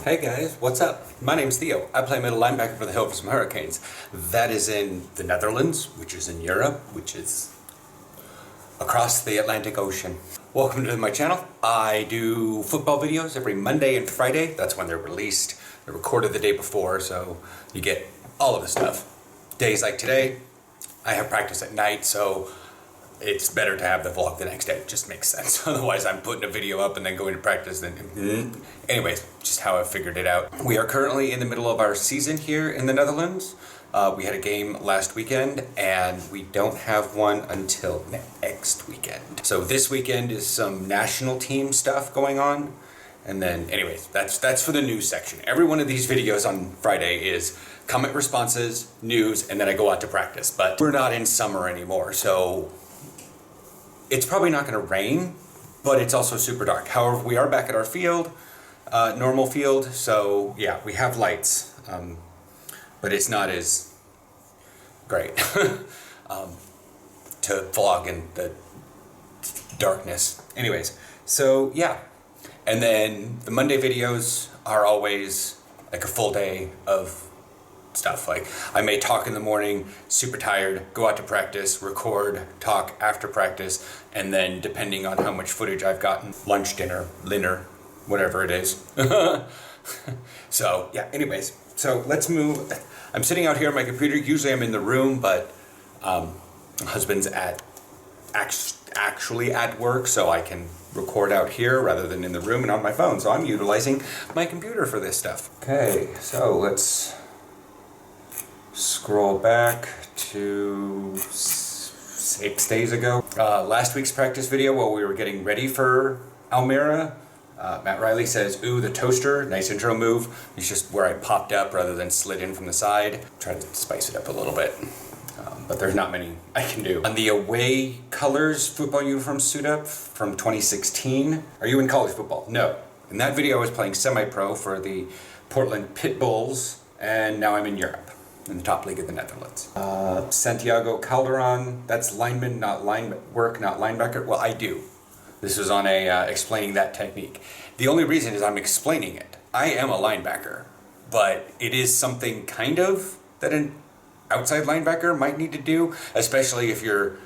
Hey guys, what's up? My name's Theo. I play middle linebacker for the Hilversum Hurricanes. That is in the Netherlands, which is in Europe, which is across the Atlantic Ocean. Welcome to my channel. I do football videos every Monday and Friday. That's when they're released. They're recorded the day before, so you get all of the stuff. Days like today, I have practice at night, so it's better to have the vlog the next day. It just makes sense. Otherwise, I'm putting a video up and then going to practice. Anyways, just how I figured it out. We are currently in the middle of our season here in the Netherlands. We had a game last weekend, and we don't have one until next weekend. So this weekend is some national team stuff going on. And then, anyways, that's for the news section. Every one of these videos on Friday is comment responses, news, and then I go out to practice. But we're not in summer anymore, so it's probably not going to rain, but it's also super dark. However, we are back at our field, normal field, so yeah, we have lights, but it's not as great to vlog in the darkness. Anyways, so yeah, and then the Monday videos are always like a full day of stuff. Like I may talk in the morning, super tired, go out to practice, record, talk after practice, and then depending on how much footage I've gotten, lunch, dinner, whatever it is. So yeah, anyways, so let's move. I'm sitting out here on my computer. Usually I'm in the room, but my husband's actually at work, so I can record out here rather than in the room and on my phone. So I'm utilizing my computer for this stuff. Okay, so let's scroll back to 6 days ago. Last week's practice video while we were getting ready for Almere, Matt Riley says, "Ooh, the toaster, nice intro move." It's just where I popped up rather than slid in from the side. Tried to spice it up a little bit, but there's not many I can do. On the away colors football uniform suit up from 2016. Are you in college football? No. In that video I was playing semi-pro for the Portland Pit Bulls, and now I'm in Europe, in the top league of the Netherlands. Santiago Calderon, that's lineman, not line work, not linebacker. Well, I do. This was on a explaining that technique. The only reason is I'm explaining it. I am a linebacker, but it is something kind of that an outside linebacker might need to do, especially if you're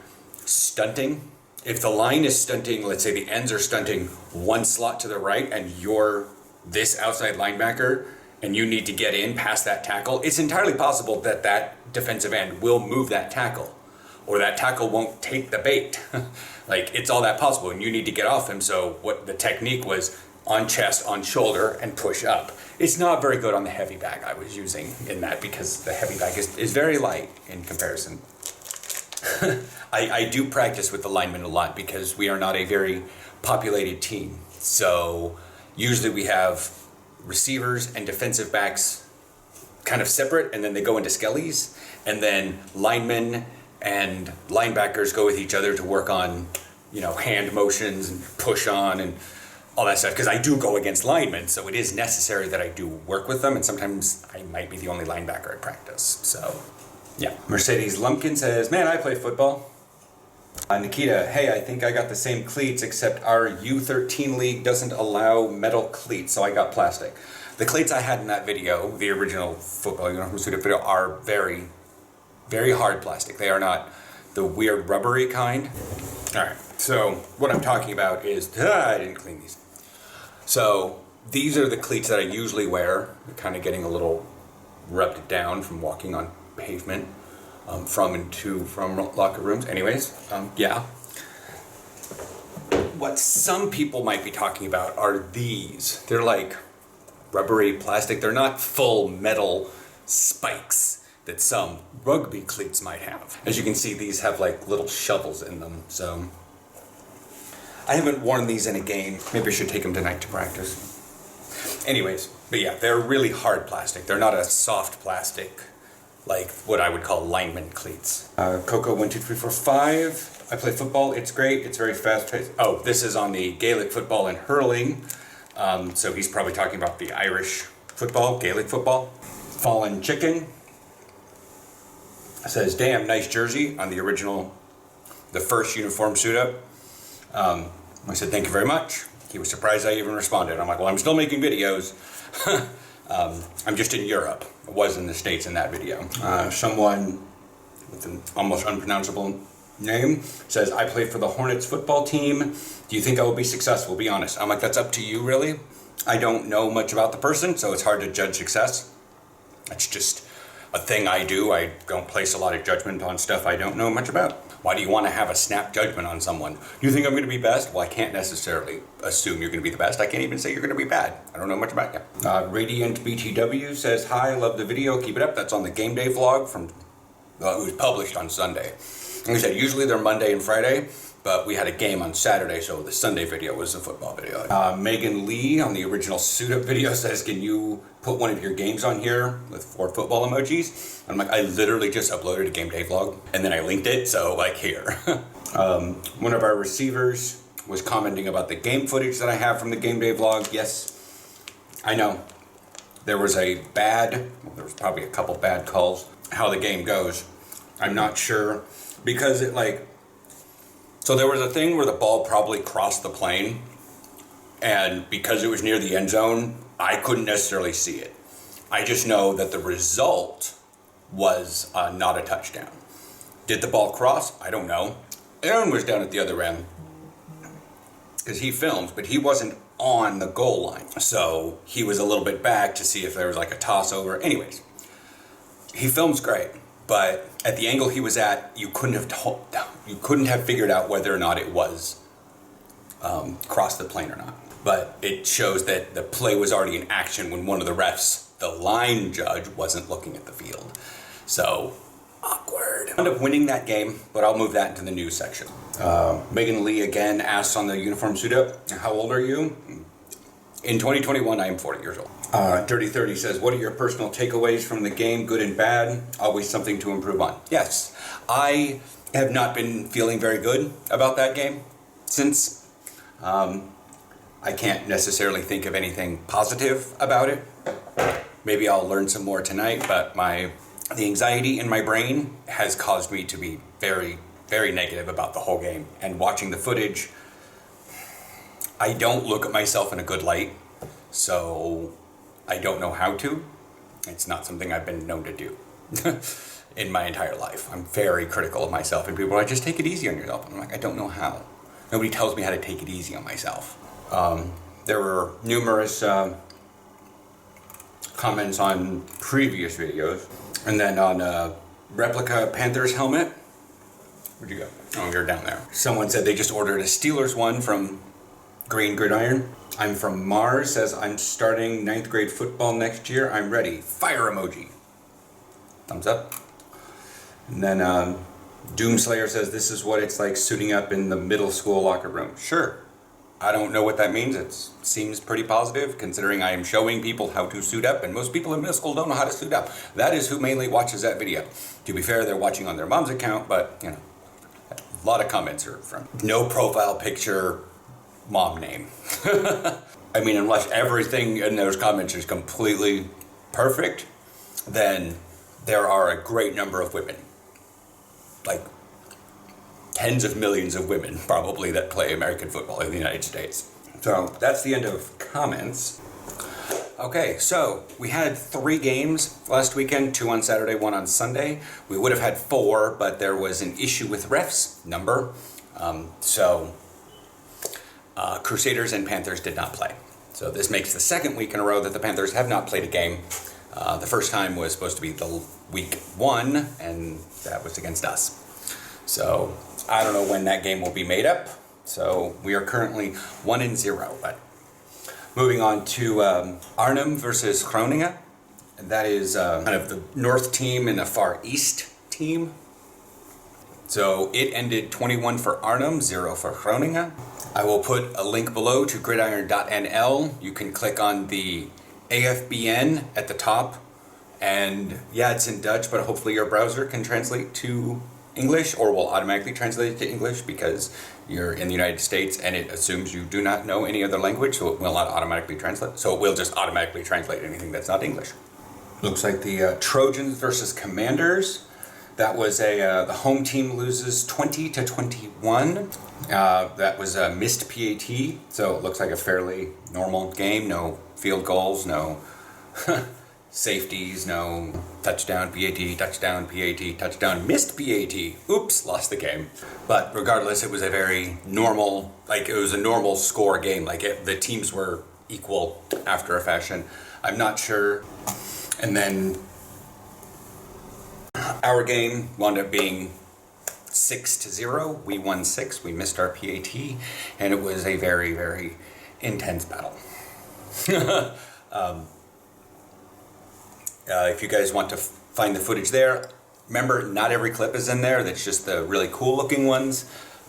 stunting. If the line is stunting, let's say the ends are stunting one slot to the right, and you're this outside linebacker, and you need to get in past that tackle, it's entirely possible that that defensive end will move that tackle, or that tackle won't take the bait. Like, it's all that possible, and you need to get off him. So what the technique was, on chest, on shoulder, and push up. It's not very good on the heavy bag I was using in that, because the heavy bag is very light in comparison. I do practice with the linemen a lot because we are not a very populated team. So usually we have receivers and defensive backs kind of separate, and then they go into skellies, and then linemen and linebackers go with each other to work on, hand motions and push on and all that stuff, because I do go against linemen, so it is necessary that I do work with them, and sometimes I might be the only linebacker at practice. So yeah. Mercedes Lumpkin says, "Man, I play football." Nikita, "Hey, I think I got the same cleats, except our U13 league doesn't allow metal cleats, so I got plastic." The cleats I had in that video, the original football uniform suit up video, are very, very hard plastic. They are not the weird rubbery kind. Alright, so what I'm talking about is, I didn't clean these. So these are the cleats that I usually wear. They're kind of getting a little rubbed down from walking on pavement. From locker rooms. Anyways, yeah. What some people might be talking about are these. They're like rubbery plastic. They're not full metal spikes that some rugby cleats might have. As you can see, these have like little shovels in them. So I haven't worn these in a game. Maybe I should take them tonight to practice. Anyways, but yeah, they're really hard plastic. They're not a soft plastic like what I would call lineman cleats. Coco12345. I play football. It's great. It's very fast paced. Oh, this is on the Gaelic football and hurling. So he's probably talking about the Irish football, Gaelic football. Fallen Chicken says, "Damn, nice jersey," on the original, the first uniform suit up. I said, "Thank you very much." He was surprised I even responded. I'm like, well, I'm still making videos. I'm just in Europe. I was in the States in that video. Someone with an almost unpronounceable name says, I play for the Hornets football team. Do you think I will be successful? Be honest. I'm like, that's up to you, really. I don't know much about the person, so it's hard to judge success. It's just a thing I do. I don't place a lot of judgment on stuff I don't know much about. Why do you want to have a snap judgment on someone? Do you think I'm going to be best? Well, I can't necessarily assume you're going to be the best. I can't even say you're going to be bad. I don't know much about you. Radiant BTW says, hi, love the video. Keep it up. That's on the game day vlog from, it was published on Sunday. Like I said, usually they're Monday and Friday, but we had a game on Saturday, so the Sunday video was a football video. Megan Lee on the original suit up video says, can you put one of your games on here with 4 football emojis? And I'm like, I literally just uploaded a game day vlog and then I linked it, so like here. One of our receivers was commenting about the game footage that I have from the game day vlog. Yes, I know. There was probably a couple bad calls. How the game goes, I'm not sure. Because so there was a thing where the ball probably crossed the plane, and because it was near the end zone, I couldn't necessarily see it. I just know that the result was not a touchdown. Did the ball cross? I don't know. Aaron was down at the other end, because he films, but he wasn't on the goal line. So he was a little bit back to see if there was like a toss over. Anyways, he films great. But at the angle he was at, you couldn't have figured out whether or not it was crossed the plane or not. But it shows that the play was already in action when one of the refs, the line judge, wasn't looking at the field. So, awkward. I ended up winning that game, but I'll move that into the news section. Megan Lee again asks on the uniform suit up, how old are you? In 2021, I am 40 years old. Dirty 30 says, what are your personal takeaways from the game, good and bad? Always something to improve on. Yes, I have not been feeling very good about that game since. I can't necessarily think of anything positive about it. Maybe I'll learn some more tonight, but the anxiety in my brain has caused me to be very, very negative about the whole game. And watching the footage, I don't look at myself in a good light, so I don't know how to. It's not something I've been known to do in my entire life. I'm very critical of myself, and people are like, just take it easy on yourself. I'm like, I don't know how. Nobody tells me how to take it easy on myself. There were numerous comments on previous videos, and then on replica Panthers helmet. Where'd you go? Oh, you're down there. Someone said they just ordered a Steelers one from Green Gridiron. I'm from Mars, says I'm starting 9th grade football next year. I'm ready. Fire emoji. Thumbs up. And then Doomslayer says this is what it's like suiting up in the middle school locker room. Sure. I don't know what that means. It seems pretty positive considering I am showing people how to suit up, and most people in middle school don't know how to suit up. That is who mainly watches that video. To be fair, they're watching on their mom's account, but you know, a lot of comments are from no profile picture, mom name. I mean, unless everything in those comments is completely perfect, then there are a great number of women, like tens of millions of women probably, that play American football in the United States. So that's the end of comments. Okay, so we had 3 games last weekend, 2 on Saturday, 1 on Sunday. We would have had 4, but there was an issue with refs number. Crusaders and Panthers did not play. So this makes the 2nd week in a row that the Panthers have not played a game. The first time was supposed to be the week 1, and that was against us. So I don't know when that game will be made up. So we are currently 1-0. But moving on to Arnhem versus Groningen. That is kind of the north team and the far east team. So it ended 21 for Arnhem, 0 for Groningen. I will put a link below to gridiron.nl. You can click on the AFBN at the top. And yeah, it's in Dutch, but hopefully your browser can translate to English, or will automatically translate it to English because you're in the United States and it assumes you do not know any other language, so it will not automatically translate. So it will just automatically translate anything that's not English. Looks like the Trojans versus Commanders. That was the home team loses 20-21. That was a missed PAT, so it looks like a fairly normal game. No field goals, no safeties, no touchdown, PAT, touchdown, PAT, touchdown, missed PAT. Oops, lost the game. But regardless, it was a very normal, like it was a normal score game. Like the teams were equal after a fashion. I'm not sure. And then our game wound up being 6-0. We won 6. We missed our PAT, and it was a very, very intense battle. If you guys want to find the footage there, remember, not every clip is in there. That's just the really cool looking ones.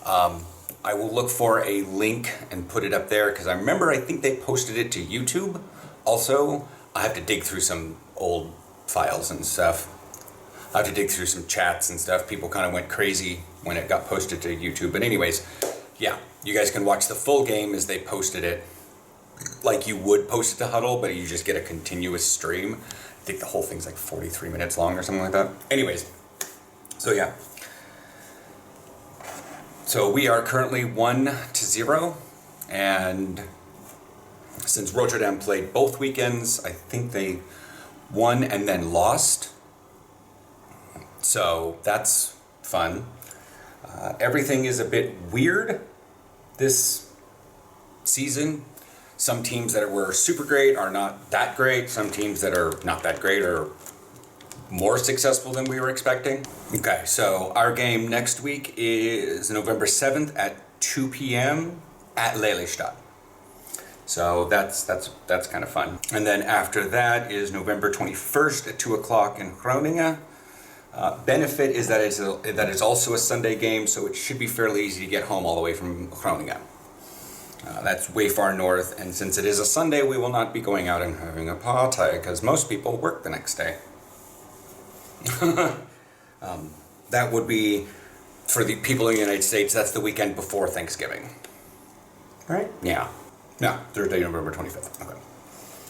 I will look for a link and put it up there, because I think they posted it to YouTube. Also, I have to dig through some old files and stuff. I have to dig through some chats and stuff. People kind of went crazy when it got posted to YouTube. But anyways, yeah, you guys can watch the full game as they posted it, like you would post it to Huddle, but you just get a continuous stream. I think the whole thing's like 43 minutes long or something like that. Anyways, so yeah. So we are currently 1-0, and since Rotterdam played both weekends, I think they won and then lost. So that's fun. Everything is a bit weird this season. Some teams that were super great are not that great. Some teams that are not that great are more successful than we were expecting. Okay, so our game next week is November 7th at 2 p.m. at Lelystad. So that's kind of fun. And then after that is November 21st at 2 o'clock in Groningen. Benefit is that it's also a Sunday game, so it should be fairly easy to get home all the way from Groningen. That's way far north, and since it is a Sunday, we will not be going out and having a party, because most people work the next day. That would be, for the people in the United States, that's the weekend before Thanksgiving. Right? Yeah. No, Thursday, November 25th. Okay.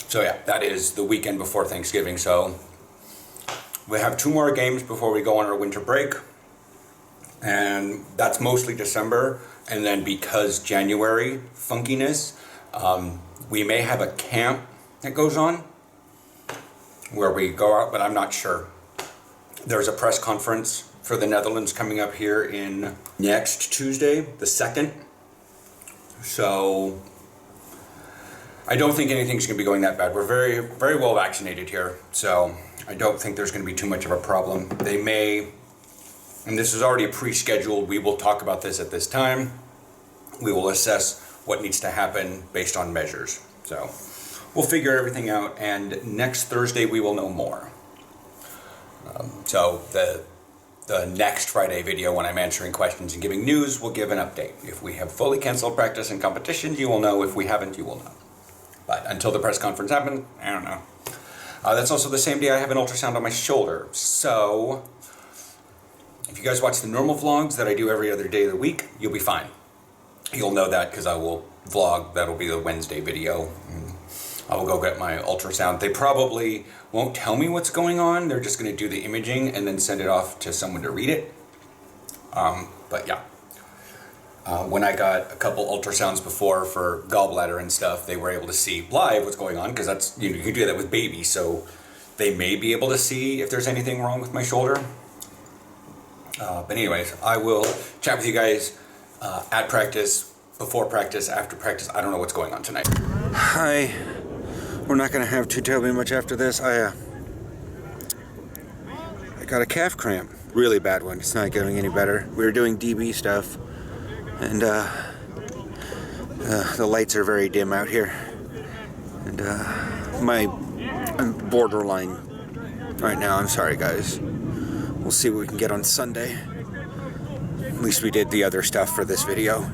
So yeah, that is the weekend before Thanksgiving, so we have 2 more games before we go on our winter break, and that's mostly December. And then because January funkiness, we may have a camp that goes on where we go out, but I'm not sure. There's a press conference for the Netherlands coming up here in next Tuesday, the 2nd. So I don't think anything's going to be going that bad. We're very, very well vaccinated here, so I don't think there's going to be too much of a problem. They may, and this is already pre-scheduled, we will talk about this at this time. We will assess what needs to happen based on measures. So we'll figure everything out, and next Thursday we will know more. So the next Friday video, when I'm answering questions and giving news, will give an update. If we have fully canceled practice and competitions, you will know. If we haven't, you will know. But until the press conference happens, I don't know. That's also the same day I have an ultrasound on my shoulder. So if you guys watch the normal vlogs that I do every other day of the week, you'll be fine. You'll know that because I will vlog. That'll be the Wednesday video. I will go get my ultrasound. They probably won't tell me what's going on. They're just going to do the imaging and then send it off to someone to read it. But yeah. When I got a couple ultrasounds before for gallbladder and stuff, they were able to see live what's going on, because that's, you can do that with babies, so they may be able to see if there's anything wrong with my shoulder. But anyways, I will chat with you guys at practice, before practice, after practice. I don't know what's going on tonight. Hi. We're not going to have too terribly much after this. I got a calf cramp. Really bad one. It's not getting any better. We were doing DB stuff, and the lights are very dim out here. And I'm borderline right now. I'm sorry, guys. We'll see what we can get on Sunday. At least we did the other stuff for this video.